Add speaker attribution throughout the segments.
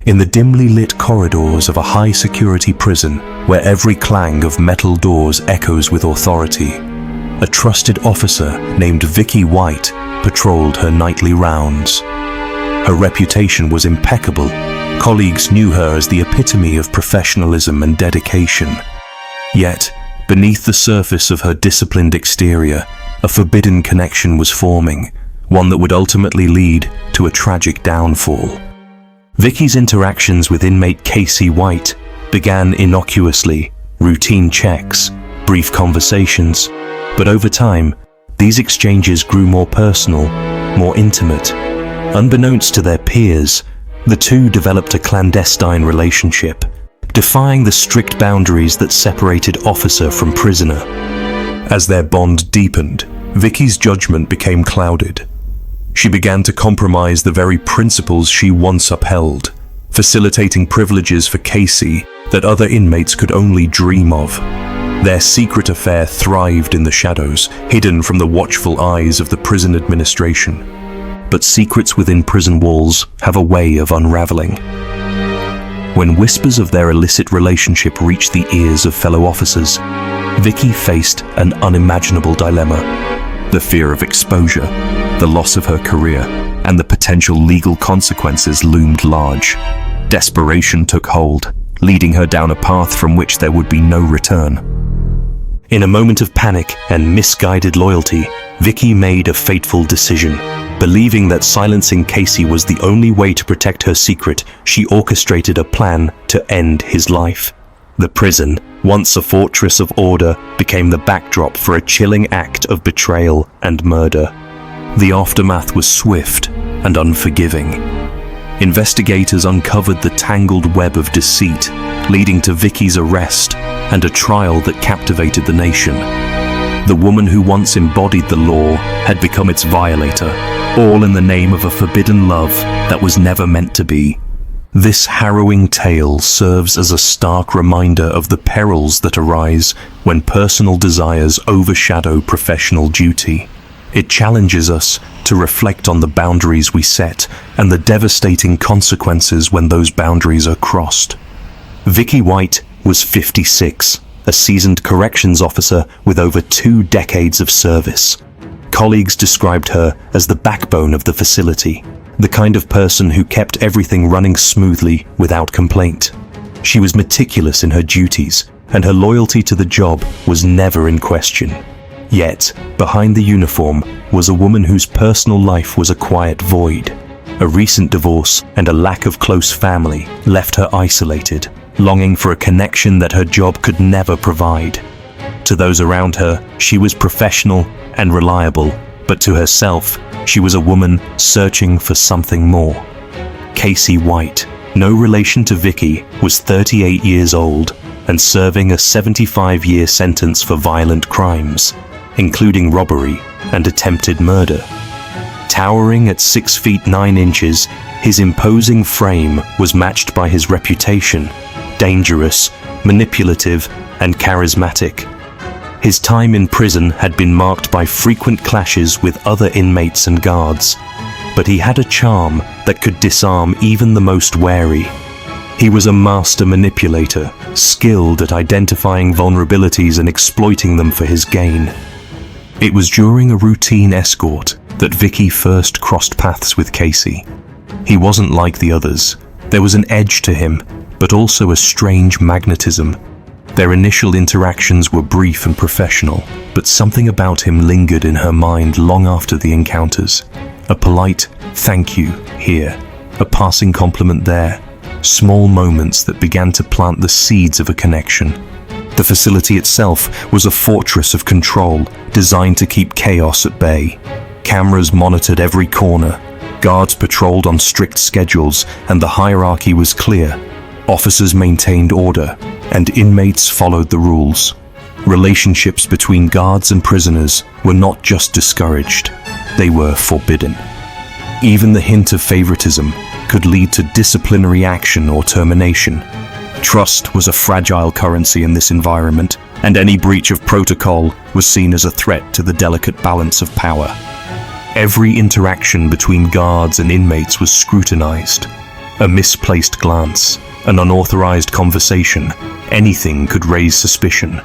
Speaker 1: In the dimly lit corridors of a high-security prison where every clang of metal doors echoes with authority, a trusted officer named Vicky White patrolled her nightly rounds. Her reputation was impeccable. Colleagues knew her as the epitome of professionalism and dedication. Yet, beneath the surface of her disciplined exterior, a forbidden connection was forming, one that would ultimately lead to a tragic downfall. Vicky's interactions with inmate Casey White began innocuously, routine checks, brief conversations, but over time, these exchanges grew more personal, more intimate. Unbeknownst to their peers, the two developed a clandestine relationship, defying the strict boundaries that separated officer from prisoner. As their bond deepened, Vicky's judgment became clouded. She began to compromise the very principles she once upheld, facilitating privileges for Casey that other inmates could only dream of. Their secret affair thrived in the shadows, hidden from the watchful eyes of the prison administration. But secrets within prison walls have a way of unraveling. When whispers of their illicit relationship reached the ears of fellow officers, Vicky faced an unimaginable dilemma: the fear of exposure, the loss of her career, and the potential legal consequences loomed large. Desperation took hold, leading her down a path from which there would be no return. In a moment of panic and misguided loyalty, Vicky made a fateful decision. Believing that silencing Casey was the only way to protect her secret, she orchestrated a plan to end his life. The prison, once a fortress of order, became the backdrop for a chilling act of betrayal and murder. The aftermath was swift and unforgiving. Investigators uncovered the tangled web of deceit, leading to Vicky's arrest and a trial that captivated the nation. The woman who once embodied the law had become its violator, all in the name of a forbidden love that was never meant to be. This harrowing tale serves as a stark reminder of the perils that arise when personal desires overshadow professional duty. It challenges us to reflect on the boundaries we set and the devastating consequences when those boundaries are crossed. Vicky White was 56, a seasoned corrections officer with over 2 decades of service. Colleagues described her as the backbone of the facility, the kind of person who kept everything running smoothly without complaint. She was meticulous in her duties, and her loyalty to the job was never in question. Yet, behind the uniform was a woman whose personal life was a quiet void. A recent divorce and a lack of close family left her isolated, longing for a connection that her job could never provide. To those around her, she was professional and reliable, but to herself, she was a woman searching for something more. Casey White, no relation to Vicky, was 38 years old and serving a 75-year sentence for violent crimes, including robbery and attempted murder. Towering at 6 feet 9 inches, his imposing frame was matched by his reputation: dangerous, manipulative, and charismatic. His time in prison had been marked by frequent clashes with other inmates and guards, but he had a charm that could disarm even the most wary. He was a master manipulator, skilled at identifying vulnerabilities and exploiting them for his gain. It was during a routine escort that Vicky first crossed paths with Casey. He wasn't like the others. There was an edge to him, but also a strange magnetism. Their initial interactions were brief and professional, but something about him lingered in her mind long after the encounters. A polite "thank you" here, a passing compliment there, small moments that began to plant the seeds of a connection. The facility itself was a fortress of control, designed to keep chaos at bay. Cameras monitored every corner, guards patrolled on strict schedules, and the hierarchy was clear. Officers maintained order, and inmates followed the rules. Relationships between guards and prisoners were not just discouraged, they were forbidden. Even the hint of favoritism could lead to disciplinary action or termination. Trust was a fragile currency in this environment, and any breach of protocol was seen as a threat to the delicate balance of power. Every interaction between guards and inmates was scrutinized. A misplaced glance, an unauthorized conversation, anything could raise suspicion.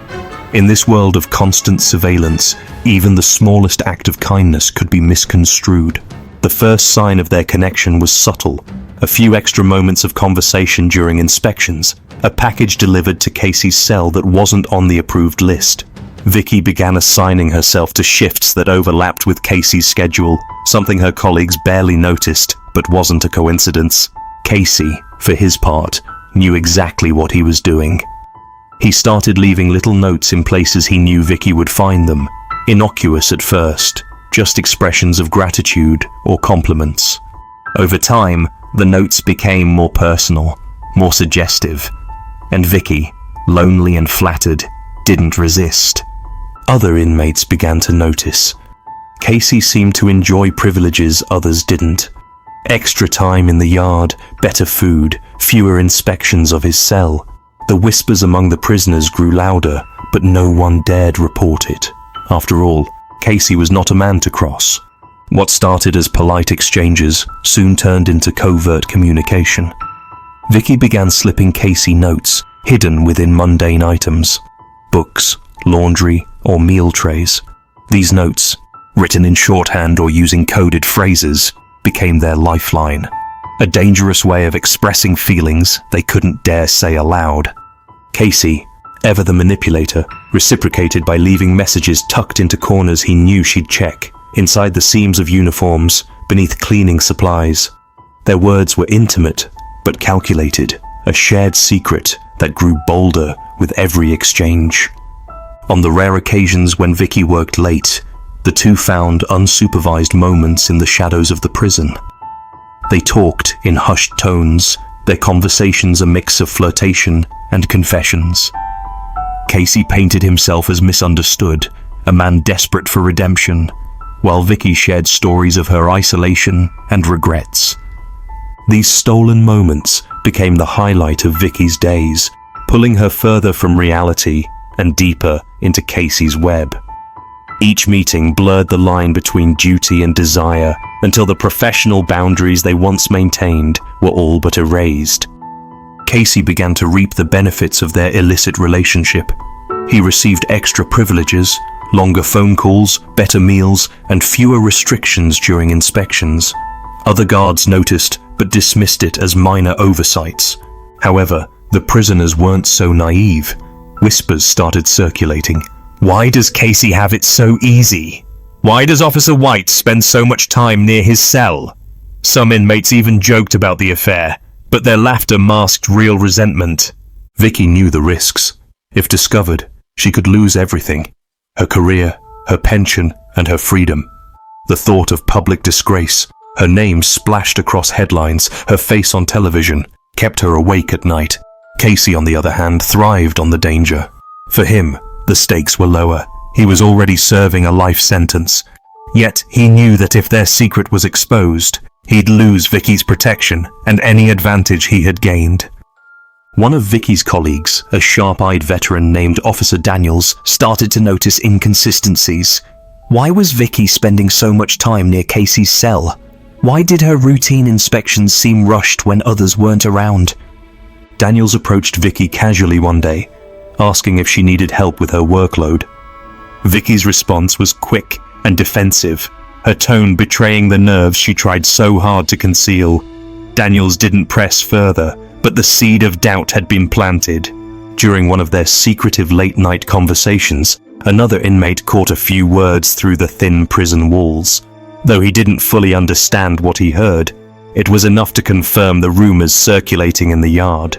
Speaker 1: In this world of constant surveillance, even the smallest act of kindness could be misconstrued. The first sign of their connection was subtle. A few extra moments of conversation during inspections, a package delivered to Casey's cell that wasn't on the approved list. Vicky began assigning herself to shifts that overlapped with Casey's schedule, something her colleagues barely noticed, but wasn't a coincidence. Casey, for his part, knew exactly what he was doing. He started leaving little notes in places he knew Vicky would find them, innocuous at first, just expressions of gratitude or compliments. Over time, the notes became more personal, more suggestive, and Vicky, lonely and flattered, didn't resist. Other inmates began to notice. Casey seemed to enjoy privileges others didn't. Extra time in the yard, better food, fewer inspections of his cell. The whispers among the prisoners grew louder, but no one dared report it. After all, Casey was not a man to cross. What started as polite exchanges soon turned into covert communication. Vicky began slipping Casey notes, hidden within mundane items. Books, laundry, or meal trays. These notes, written in shorthand or using coded phrases, became their lifeline. A dangerous way of expressing feelings they couldn't dare say aloud. Casey, ever the manipulator, reciprocated by leaving messages tucked into corners he knew she'd check, inside the seams of uniforms, beneath cleaning supplies. Their words were intimate, but calculated, a shared secret that grew bolder with every exchange. On the rare occasions when Vicky worked late, the two found unsupervised moments in the shadows of the prison. They talked in hushed tones, their conversations a mix of flirtation and confessions. Casey painted himself as misunderstood, a man desperate for redemption, while Vicky shared stories of her isolation and regrets. These stolen moments became the highlight of Vicky's days, pulling her further from reality and deeper into Casey's web. Each meeting blurred the line between duty and desire until the professional boundaries they once maintained were all but erased. Casey began to reap the benefits of their illicit relationship. He received extra privileges, longer phone calls, better meals, and fewer restrictions during inspections. Other guards noticed but dismissed it as minor oversights. However, the prisoners weren't so naive. Whispers started circulating. Why does Casey have it so easy? Why does Officer White spend so much time near his cell? Some inmates even joked about the affair, but their laughter masked real resentment. Vicky knew the risks. If discovered, she could lose everything. Her career, her pension, and her freedom. The thought of public disgrace, her name splashed across headlines, her face on television, kept her awake at night. Casey, on the other hand, thrived on the danger. For him, the stakes were lower. He was already serving a life sentence. Yet he knew that if their secret was exposed, he'd lose Vicky's protection and any advantage he had gained. One of Vicky's colleagues, a sharp-eyed veteran named Officer Daniels, started to notice inconsistencies. Why was Vicky spending so much time near Casey's cell? Why did her routine inspections seem rushed when others weren't around? Daniels approached Vicky casually one day, asking if she needed help with her workload. Vicky's response was quick and defensive, her tone betraying the nerves she tried so hard to conceal. Daniels didn't press further, but the seed of doubt had been planted. During one of their secretive late-night conversations, another inmate caught a few words through the thin prison walls. Though he didn't fully understand what he heard, it was enough to confirm the rumors circulating in the yard.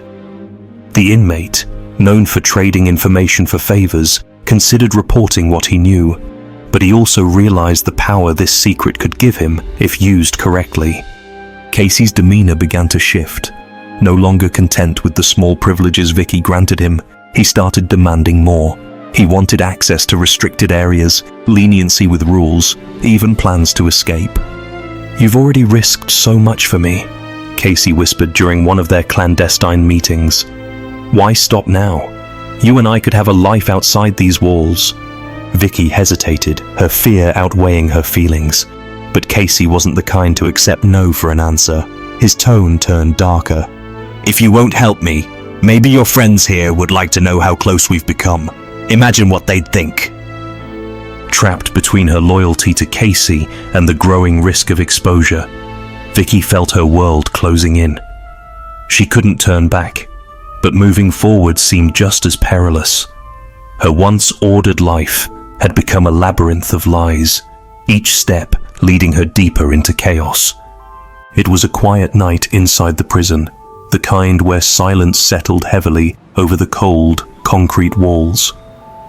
Speaker 1: The inmate, known for trading information for favors, considered reporting what he knew, but he also realized the power this secret could give him if used correctly. Casey's demeanor began to shift. No longer content with the small privileges Vicky granted him, he started demanding more. He wanted access to restricted areas, leniency with rules, even plans to escape. "You've already risked so much for me," Casey whispered during one of their clandestine meetings. "Why stop now? You and I could have a life outside these walls." Vicky hesitated, her fear outweighing her feelings. But Casey wasn't the kind to accept no for an answer. His tone turned darker. "If you won't help me, maybe your friends here would like to know how close we've become. Imagine what they'd think." Trapped between her loyalty to Casey and the growing risk of exposure, Vicky felt her world closing in. She couldn't turn back, but moving forward seemed just as perilous. Her once ordered life had become a labyrinth of lies, each step leading her deeper into chaos. It was a quiet night inside the prison, the kind where silence settled heavily over the cold, concrete walls.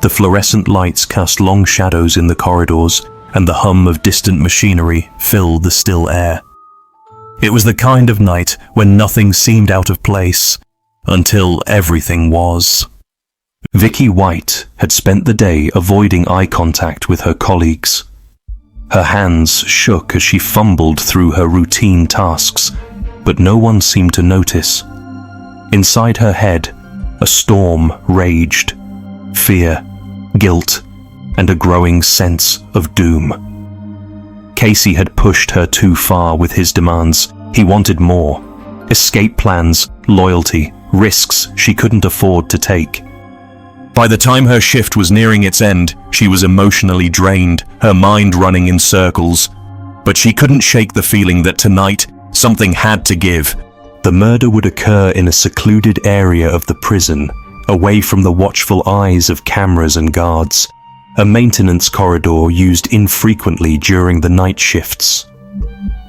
Speaker 1: The fluorescent lights cast long shadows in the corridors, and the hum of distant machinery filled the still air. It was the kind of night when nothing seemed out of place, until everything was. Vicky White had spent the day avoiding eye contact with her colleagues. Her hands shook as she fumbled through her routine tasks, but no one seemed to notice. Inside her head, a storm raged. Fear, guilt, and a growing sense of doom. Casey had pushed her too far with his demands. He wanted more. Escape plans, loyalty, risks she couldn't afford to take. By the time her shift was nearing its end, she was emotionally drained, her mind running in circles. But she couldn't shake the feeling that tonight, something had to give. The murder would occur in a secluded area of the prison, away from the watchful eyes of cameras and guards, a maintenance corridor used infrequently during the night shifts.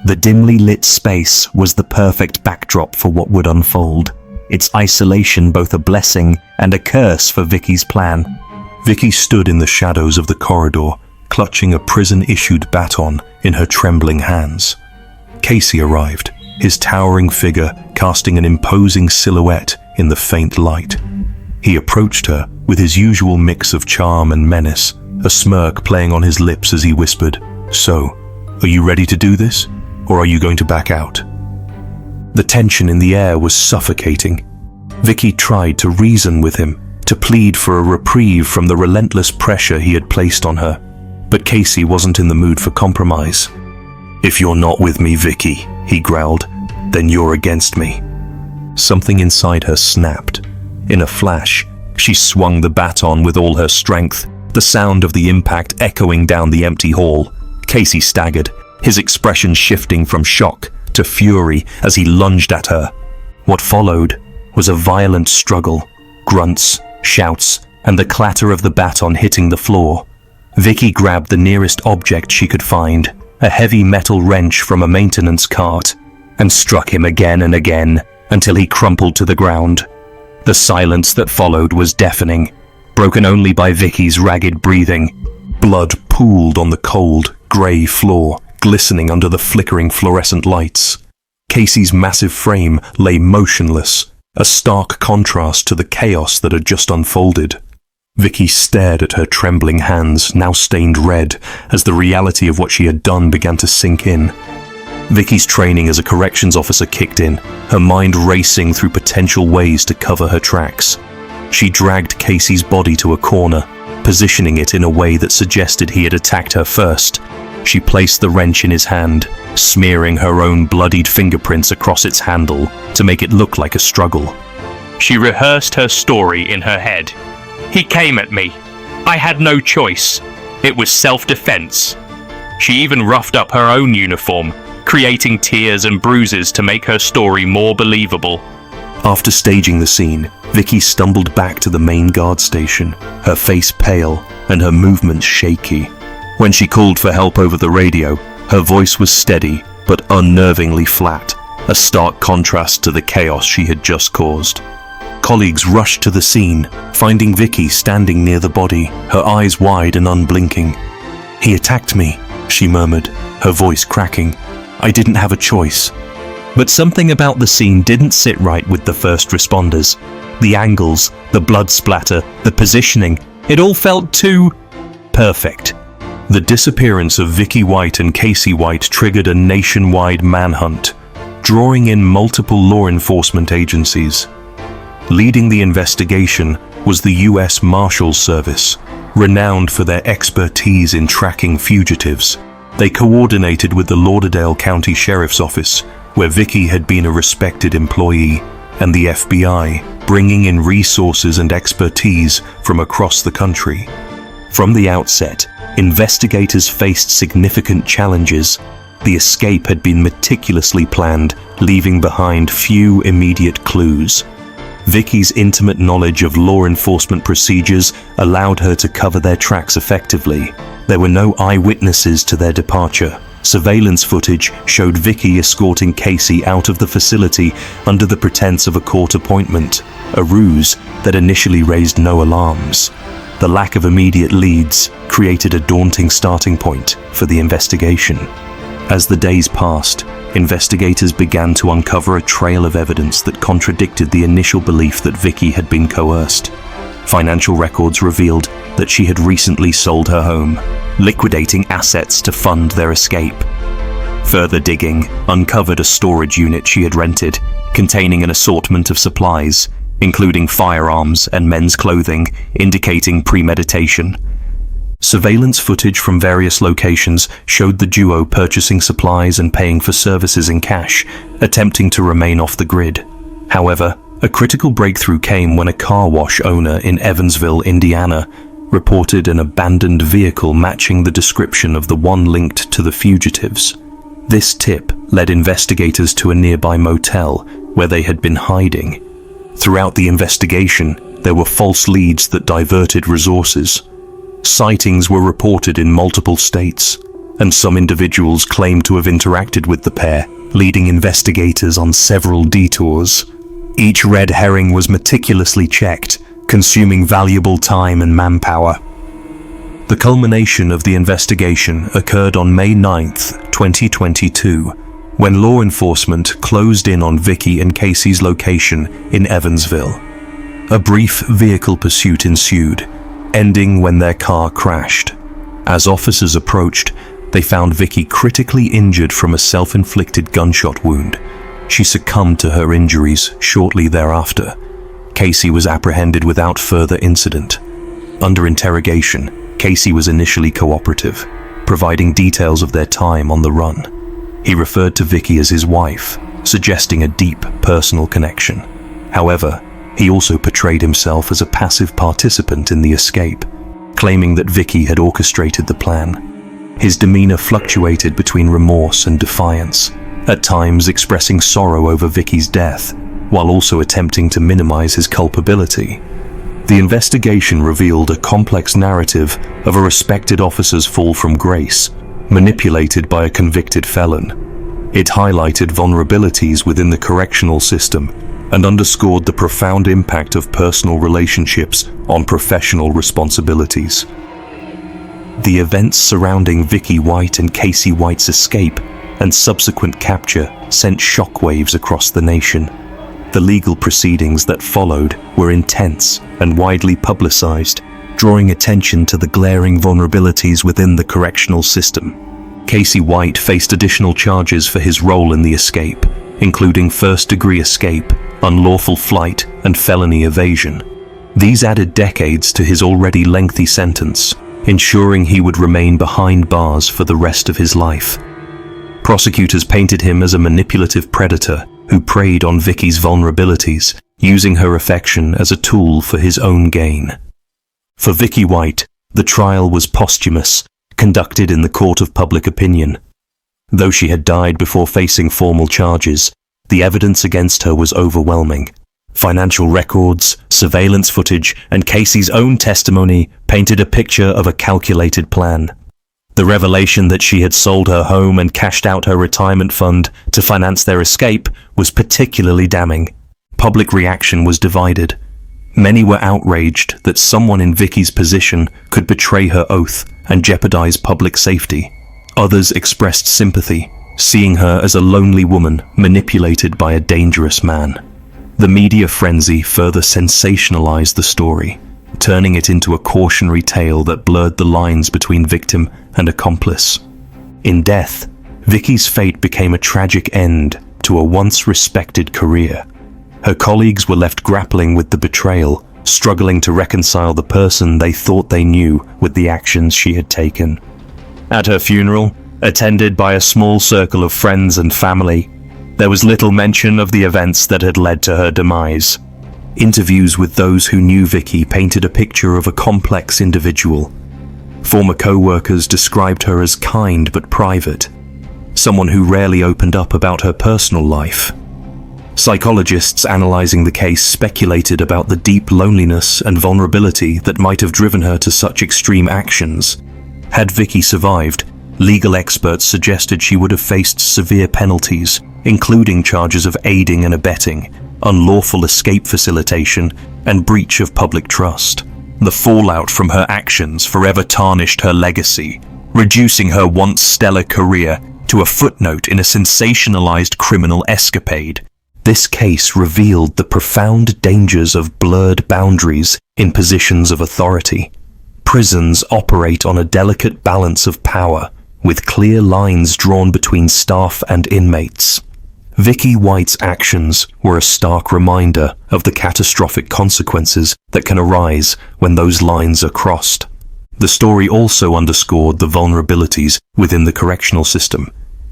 Speaker 1: The dimly lit space was the perfect backdrop for what would unfold, its isolation both a blessing and a curse for Vicky's plan. Vicky stood in the shadows of the corridor, clutching a prison-issued baton in her trembling hands. Casey arrived, his towering figure casting an imposing silhouette in the faint light. He approached her with his usual mix of charm and menace, a smirk playing on his lips as he whispered, "So, are you ready to do this, or are you going to back out?" The tension in the air was suffocating. Vicky tried to reason with him, to plead for a reprieve from the relentless pressure he had placed on her, but Casey wasn't in the mood for compromise. "If you're not with me, Vicky," he growled, "then you're against me." Something inside her snapped. In a flash, she swung the baton with all her strength, the sound of the impact echoing down the empty hall. Casey staggered, his expression shifting from shock to fury as he lunged at her. What followed was a violent struggle, grunts, shouts, and the clatter of the baton hitting the floor. Vicky grabbed the nearest object she could find, a heavy metal wrench from a maintenance cart, and struck him again and again until he crumpled to the ground. The silence that followed was deafening, broken only by Vicky's ragged breathing. Blood pooled on the cold, grey floor, glistening under the flickering fluorescent lights. Casey's massive frame lay motionless, a stark contrast to the chaos that had just unfolded. Vicky stared at her trembling hands, now stained red, as the reality of what she had done began to sink in. Vicky's training as a corrections officer kicked in, her mind racing through potential ways to cover her tracks. She dragged Casey's body to a corner, positioning it in a way that suggested he had attacked her first. She placed the wrench in his hand, smearing her own bloodied fingerprints across its handle to make it look like a struggle.
Speaker 2: She rehearsed her story in her head. "He came at me. I had no choice. It was self-defense." She even roughed up her own uniform, creating tears and bruises to make her story more believable.
Speaker 1: After staging the scene, Vicky stumbled back to the main guard station, her face pale and her movements shaky. When she called for help over the radio, her voice was steady but unnervingly flat, a stark contrast to the chaos she had just caused. Colleagues rushed to the scene, finding Vicky standing near the body, her eyes wide and unblinking. "He attacked me," she murmured, her voice cracking. "I didn't have a choice." But something about the scene didn't sit right with the first responders. The angles, the blood splatter, the positioning, it all felt too perfect. The disappearance of Vicky White and Casey White triggered a nationwide manhunt, drawing in multiple law enforcement agencies. Leading the investigation was the U.S. Marshals Service, renowned for their expertise in tracking fugitives. They coordinated with the Lauderdale County Sheriff's Office, where Vicky had been a respected employee, and the FBI, bringing in resources and expertise from across the country. From the outset, investigators faced significant challenges. The escape had been meticulously planned, leaving behind few immediate clues. Vicky's intimate knowledge of law enforcement procedures allowed her to cover their tracks effectively. There were no eyewitnesses to their departure. Surveillance footage showed Vicky escorting Casey out of the facility under the pretense of a court appointment, a ruse that initially raised no alarms. The lack of immediate leads created a daunting starting point for the investigation. As the days passed, investigators began to uncover a trail of evidence that contradicted the initial belief that Vicky had been coerced. Financial records revealed that she had recently sold her home, liquidating assets to fund their escape. Further digging uncovered a storage unit she had rented, containing an assortment of supplies, including firearms and men's clothing, indicating premeditation. Surveillance footage from various locations showed the duo purchasing supplies and paying for services in cash, attempting to remain off the grid. However, a critical breakthrough came when a car wash owner in Evansville, Indiana, reported an abandoned vehicle matching the description of the one linked to the fugitives. This tip led investigators to a nearby motel where they had been hiding. Throughout the investigation, there were false leads that diverted resources. Sightings were reported in multiple states, and some individuals claimed to have interacted with the pair, leading investigators on several detours. Each red herring was meticulously checked, consuming valuable time and manpower. The culmination of the investigation occurred on May 9th, 2022, when law enforcement closed in on Vicky and Casey's location in Evansville. A brief vehicle pursuit ensued, ending when their car crashed. As officers approached, they found Vicky critically injured from a self-inflicted gunshot wound. She succumbed to her injuries shortly thereafter. Casey was apprehended without further incident. Under interrogation, Casey was initially cooperative, providing details of their time on the run. He referred to Vicky as his wife, suggesting a deep personal connection. However, he also portrayed himself as a passive participant in the escape, claiming that Vicky had orchestrated the plan. His demeanor fluctuated between remorse and defiance, at times expressing sorrow over Vicky's death, while also attempting to minimize his culpability. The investigation revealed a complex narrative of a respected officer's fall from grace, manipulated by a convicted felon. It highlighted vulnerabilities within the correctional system and underscored the profound impact of personal relationships on professional responsibilities. The events surrounding Vicky White and Casey White's escape and subsequent capture sent shockwaves across the nation. The legal proceedings that followed were intense and widely publicized, drawing attention to the glaring vulnerabilities within the correctional system. Casey White faced additional charges for his role in the escape, including first-degree escape, unlawful flight, and felony evasion. These added decades to his already lengthy sentence, ensuring he would remain behind bars for the rest of his life. Prosecutors painted him as a manipulative predator who preyed on Vicky's vulnerabilities, using her affection as a tool for his own gain. For Vicky White, the trial was posthumous, conducted in the court of public opinion. Though she had died before facing formal charges, the evidence against her was overwhelming. Financial records, surveillance footage, and Casey's own testimony painted a picture of a calculated plan. The revelation that she had sold her home and cashed out her retirement fund to finance their escape was particularly damning. Public reaction was divided. Many were outraged that someone in Vicky's position could betray her oath and jeopardize public safety. Others expressed sympathy, seeing her as a lonely woman manipulated by a dangerous man. The media frenzy further sensationalized the story, turning it into a cautionary tale that blurred the lines between victim and accomplice. In death, Vicky's fate became a tragic end to a once respected career. Her colleagues were left grappling with the betrayal, struggling to reconcile the person they thought they knew with the actions she had taken. At her funeral, attended by a small circle of friends and family, There was little mention of the events that had led to her demise. Interviews with those who knew Vicky painted a picture of a complex individual. Former co-workers described her as kind but private, someone who rarely opened up about her personal life. Psychologists analyzing the case speculated about the deep loneliness and vulnerability that might have driven her to such extreme actions. Had Vicky survived, legal experts suggested she would have faced severe penalties, including charges of aiding and abetting, unlawful escape facilitation, and breach of public trust. The fallout from her actions forever tarnished her legacy, reducing her once stellar career to a footnote in a sensationalized criminal escapade. This case revealed the profound dangers of blurred boundaries in positions of authority. Prisons operate on a delicate balance of power, with clear lines drawn between staff and inmates. Vicky White's actions were a stark reminder of the catastrophic consequences that can arise when those lines are crossed. The story also underscored the vulnerabilities within the correctional system.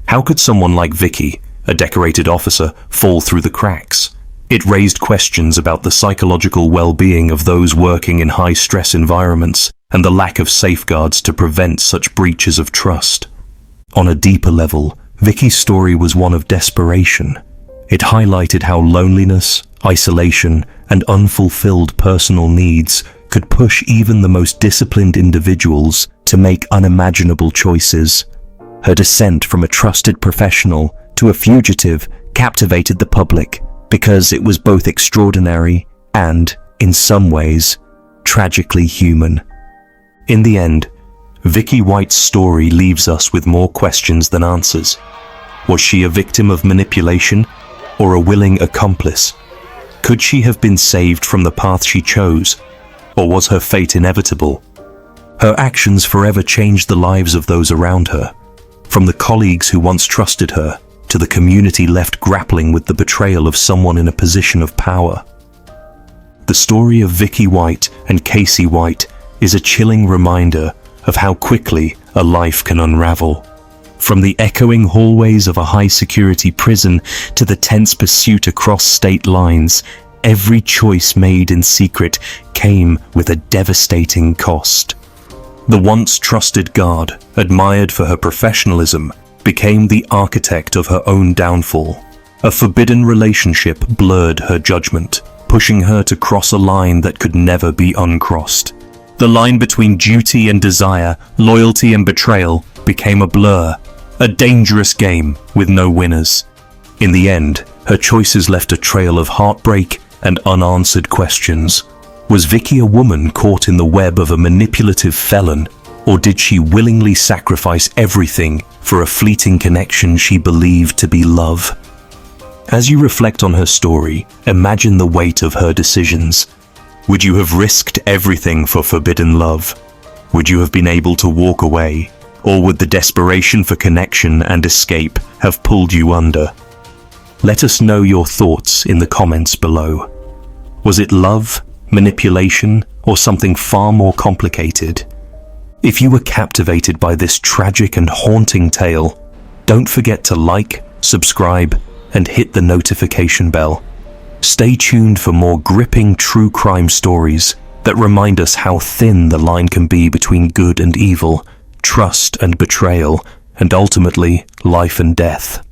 Speaker 1: How could someone like Vicky, a decorated officer, fall through the cracks? It raised questions about the psychological well-being of those working in high-stress environments and the lack of safeguards to prevent such breaches of trust. On a deeper level, Vicky's story was one of desperation. It highlighted how loneliness, isolation, and unfulfilled personal needs could push even the most disciplined individuals to make unimaginable choices. Her descent from a trusted professional to a fugitive captivated the public because it was both extraordinary and, in some ways, tragically human. In the end, Vicky White's story leaves us with more questions than answers. Was she a victim of manipulation or a willing accomplice? Could she have been saved from the path she chose, or was her fate inevitable? Her actions forever changed the lives of those around her, from the colleagues who once trusted her to the community left grappling with the betrayal of someone in a position of power. The story of Vicky White and Casey White is a chilling reminder of how quickly a life can unravel. From the echoing hallways of a high-security prison to the tense pursuit across state lines, every choice made in secret came with a devastating cost. The once trusted guard, admired for her professionalism, became the architect of her own downfall. A forbidden relationship blurred her judgment, pushing her to cross a line that could never be uncrossed. The line between duty and desire, loyalty and betrayal, became a blur, a dangerous game with no winners. In the end, her choices left a trail of heartbreak and unanswered questions. Was Vicky a woman caught in the web of a manipulative felon, or did she willingly sacrifice everything for a fleeting connection she believed to be love? As you reflect on her story, imagine the weight of her decisions. Would you have risked everything for forbidden love? Would you have been able to walk away? Or would the desperation for connection and escape have pulled you under? Let us know your thoughts in the comments below. Was it love, manipulation, or something far more complicated? If you were captivated by this tragic and haunting tale, don't forget to like, subscribe, and hit the notification bell. Stay tuned for more gripping true crime stories that remind us how thin the line can be between good and evil, trust and betrayal, and ultimately life and death.